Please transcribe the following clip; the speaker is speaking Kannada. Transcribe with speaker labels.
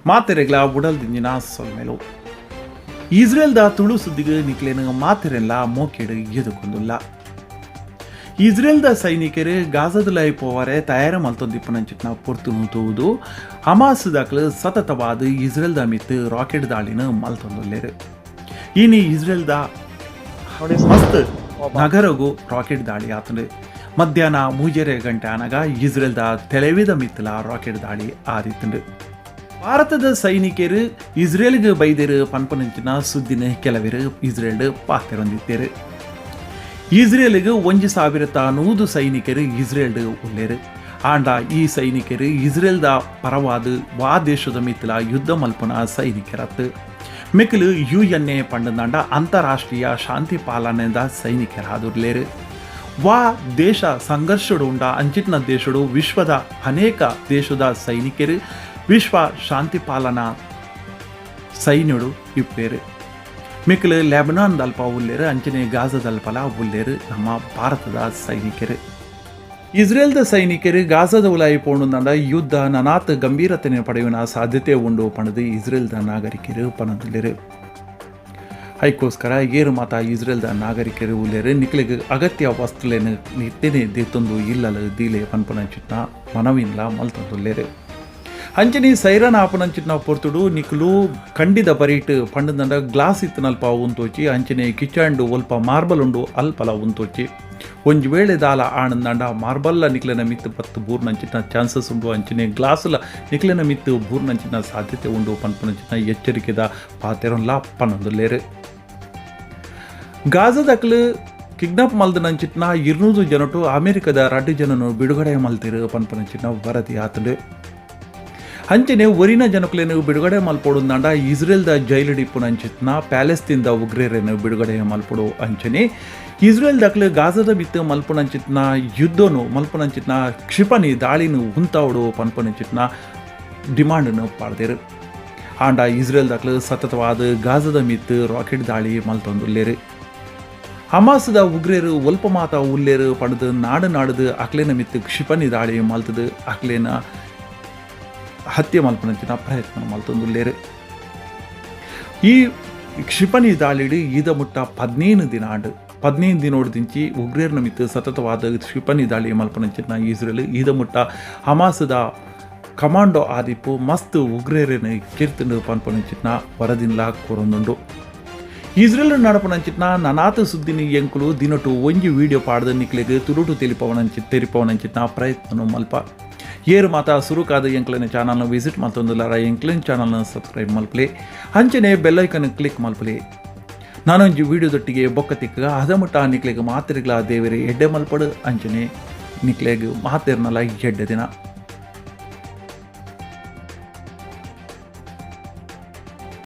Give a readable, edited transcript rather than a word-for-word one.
Speaker 1: ಮಾತೆರೆಗ್ಲ ಬುಡಲ್ದಿಂಜಿನ ಸೊಲ್ಮೆಲು ಇಸ್ರೇಲ್ದ ತುಳು ಸುದ್ದಿಗೆ ನಿಕ್ಲೇನ ಮಾತೆರೆಲ್ಲ ಮೋಕೆಡು ಎದುಕೊಂದುಲ್ಲ. ಇಸ್ರೇಲ್ದ ಸೈನಿಕರು ಗಾಜಾದಲೈ ಪೋವರೆ ತಯಾರು ಮಲ್ತೊಂದಿಪ್ಪನಂಚಿನ ಪೊರ್ತುನು ತೂದು ಹಮಾಸ್ದಾಕ್ಲು ಸತತವಾದ ಇಸ್ರೇಲ್ದ ಮಿತ್ತು ರಾಕೆಟ್ ದಾಳಿನ ಮಲ್ತೊಂದುಲ್ಲೇರು. ಇನ್ನು ಇಸ್ರೇಲ್ದ ಮಸ್ತ್ ನಗರಗೂ ರಾಕೆಟ್ ದಾಳಿ ಆತಂದು ಮಧ್ಯಾಹ್ನ 3 ಗಂಟೆ ಅನಗ ಇಸ್ರೇಲ್ದ ತೆಲೆವಿದ ಮಿತ್ತಲ ರಾಕೆಟ್ ದಾಳಿ ಆದಿತ್ತಂದು. ಭಾರತದ ಸೈನಿಕರು ಇಸ್ರೇಲ್ಗೆ ಬೈದರು ಪನ್ಪನಂಚಿನ ಸುದ್ದಿನ ಕೆಲವರು ಇಸ್ರೇಲ್ ಪಾತ್ರೊಂದಿದ್ದೇರು. ಇಸ್ರೇಲ್ಗೆ 1,100 ಸೈನಿಕರು ಇಸ್ರೇಲ್ ಉಳ್ಳೇರು. ಆಂಡ ಈ ಸೈನಿಕರು ಇಸ್ರೇಲ್ದ ಪರವಾದ ವಾ ದೇಶದ ಮಿತ್ತಲ ಯುದ್ಧ ಮಲ್ಪನ ಸೈನಿಕರತ್ತು. ಮಿಕ್ಕಲು UN ಪಂಡದಾಂಡ ಅಂತಾರಾಷ್ಟ್ರೀಯ ಶಾಂತಿ ಪಾಲನೆದ ಸೈನಿಕರಾದುರ್ಲೇರು. ವಾ ದೇಶ ಸಂಘರ್ಷಡುಂಡ ಅಂಚಿನ ದೇಶಡು ವಿಶ್ವದ ಅನೇಕ ದೇಶದ ಸೈನಿಕರು ವಿಶ್ವ ಶಾಂತಿ ಪಾಲನಾ ಸೈನ್ಯಡು ಇಪ್ಪೇರು. ಮಿಕ್ಕಲು ಲೆಬನಾನ್ ದಲ್ಪ ಉಲ್ಲೇರು, ಅಂಚನೆ ಗಾಜಾದಲ್ಪಲ ಉಲ್ಲೇರು ನಮ್ಮ ಭಾರತದ ಸೈನಿಕರು. ಇಸ್ರೇಲ್ದ ಸೈನಿಕರು ಗಾಜಾದ ಉಲಾಯಿ ಪೋಣುಂದ ಯುದ್ಧ ನನಾತ್ ಗಂಭೀರತೆ ಪಡೆಯುವ ಸಾಧ್ಯತೆ ಉಂಡು ಪಣದು ಇಸ್ರೇಲ್ದ ನಾಗರಿಕರು ಪಣದುಲ್ಲೇರು. ಅದಕ್ಕೋಸ್ಕರ ಏರು ಮಾತ ಇಸ್ರೇಲ್ದ ನಾಗರಿಕರು ಉಲ್ಲೇರು ನಿಕ್ಲಿಗೆ ಅಗತ್ಯ ವಸ್ತುಲೇನು ನಿತ್ಯನೇ ದೇತೊಂದು ಇಲ್ಲಲು ದೀಲೆ ಪನ್ಪನಂಚಿನ ಮನವಿನ್ಲ ಮಲ್ತೊಂದುಲ್ಲೇರು. ಅಂಚನಿ ಸೈರನ್ ಆಪನಂಚಿನ ಪೊರ್ತುಡು ನಿಕ್ಲು ಕಂಡಿದ ಬರೀಟ್ ಪಂಡದಂಡ ಗ್ಲಾಸ್ ಇತ್ತನಲ್ಪ ಉಂತೋಚಿ ಅಂಚನೆ ಕಿಚಂಡು ಒಲ್ಪ ಮಾರ್ಬಲ್ ಉಂಡು ಅಲ್ಪಲ ಉಂತೋಚಿ ಒಂಜಿ ವೇಳೆ ದಾಲ ಆಣಂದಾಂಡ ಮಾರ್ಬಲ್ಲ ನಿಕ್ಲೆನ ಮಿತ್ತು ಪತ್ತು ಬೂರ್ನಂಚಿನ ಚಾನ್ಸಸ್ ಉಂಡು. ಅಂಚನೆ ಗ್ಲಾಸ್ಲ ನಿಕ್ಲೆನ ಮಿತ್ತು ಬೂರ್ನಂಚಿನ ಸಾಧ್ಯತೆ ಉಂಡು ಪನ್ಪನಂಚಿನ ಎಚ್ಚರಿಕೆದ ಪಾತೆರೊಂಲ ಪನ್ನೊಂದುಲ್ಲೇರು. ಗಾಜಾದಕ್ಲು ಕಿಡ್ನಾಪ್ ಮಲ್ದನಂಚಿನ 200 ಜನಟು ಅಮೆರಿಕದ 2 ಜನನು ಬಿಡುಗಡೆ ಮಲ್ತಿರು ಪನ್ಪನಂಚಿನ ವರದಿ ಆತಂಡು. ಅಂಚನೆ ಒರಿನ ಜನಕುಲೇನು ಬಿಡುಗಡೆ ಮಲ್ಪೊಡುಂದಾಂಡ ಇಸ್ರೇಲ್ದ ಜೈಲಿಡಿಪ್ಪುನಂಚಿನ ಪ್ಯಾಲೆಸ್ತೀನ್ದ ಉಗ್ರೇರೇನು ಬಿಡುಗಡೆ ಮಲ್ಪೊಡು. ಅಂಚನೆ ಇಸ್ರೇಲ್ ದಕ್ಲು ಗಾಜಾದ ಬಿತ್ತು ಮಲ್ಪುನಂಚಿನ ಯುದ್ಧನು ಮಲ್ಪುನಂಚಿನ ಕ್ಷಿಪಣಿ ದಾಳಿನು ಉಂತಾವಡು ಪನ್ಪನಂಚಿನ ಡಿಮಾಂಡನ್ನು ಪಾಡ್ದೇರು. ಆಂಡ ಇಸ್ರೇಲ್ ದಕ್ಲು ಸತತವಾದ ಗಾಜಾದ ಮಿತ್ತು ರಾಕೆಟ್ ದಾಳಿ ಮಲ್ತೊಂದುಲ್ಲೇರು. ಹಮಾಸ್ದ ಉಗ್ರೇರು ಒಲ್ಪ ಮಾತ ಉಲ್ಲೇರು ಪಡೆದು ನಾಡು ಅಕ್ಲೇನ ಮಿತ್ತು ಕ್ಷಿಪಣಿ ದಾಳಿ ಮಲ್ತದು ಅಕ್ಲೇನ ಹತ್ಯೆ ಮಲ್ಪನಂಚಿನ ಪ್ರಯತ್ನ ಮಲ್ತೊಂದುಲ್ಲೇರು. ಈ ಕ್ಷಿಪಣಿ ದಾಳಿಡು ಈದ ಮುಟ್ಟ 15 ದಿನೋಡ್ದಿಂಚಿ ಉಗ್ರೇರ್ನ ಮಿತ್ತು ಸತತವಾದ ಕ್ಷಿಪಣಿ ದಾಳಿ ಮಲ್ಪನಂಚಿನ ಇಸ್ರೇಲ್ ಈದ ಮುಟ್ಟ ಹಮಾಸ್ದ ಕಮಾಂಡೋ ಆದಿಪ್ಪು ಮಸ್ತ್ ಉಗ್ರೇರೇನು ಕಿರ್ತಂಡು ಪನ್ಪನಂಚಿನ ವರದಿನ್ಲ ಕೂರೊಂದುಂಡು. ಇಸ್ರೇಲ್ ನಡಪನಂಚಿನ ನನಾತ ಸುದ್ದಿನಿ ಎಂಕುಲು ದಿನಟು ಒಂಜಿ ವಿಡಿಯೋ ಪಾಡ್ದ ನಿಕ್ಲೆಗ್ ತುರುಟು ತೆರಿಪವನಂಚಿನ ಪ್ರಯತ್ನ ಮಲ್ಪ ಏರು ಮಾತ ಸುರುಕಾದ ಎಂಕ್ಲಿನ ಚಾನಲ್ನ ವಿಸಿಟ್ ಮಲ್ತೊಂದುಲ್ಲಾರ ಎಂಕ್ಲಿನ ಚಾನಲ್ನ ಸಬ್ಸ್ಕ್ರೈಬ್ ಮಲ್ಪಲೆ ಅಂಚನೆ ಬೆಲ್ಲೈಕನ್ ಕ್ಲಿಕ್ ಮಲ್ಪಲೆ. ನಾನೊಂಜಿ ವಿಡಿಯೋದೊಟ್ಟಿಗೆ ಬೊಕ್ಕ ತಿಕ್ಕ ಹದಮುಟ್ಟ ನಿಕ್ಲೆಗ್ ಮಾತಿರ್ಗ್ಲ ದೇವರೇ ಎಡ್ಡೆ ಮಲ್ಪಡು ಅಂಚನೆ ನಿಕ್ಲೆಗ್ ಮಾತಿರ್ನಲ ಎಡ್ಡೆ ದಿನ.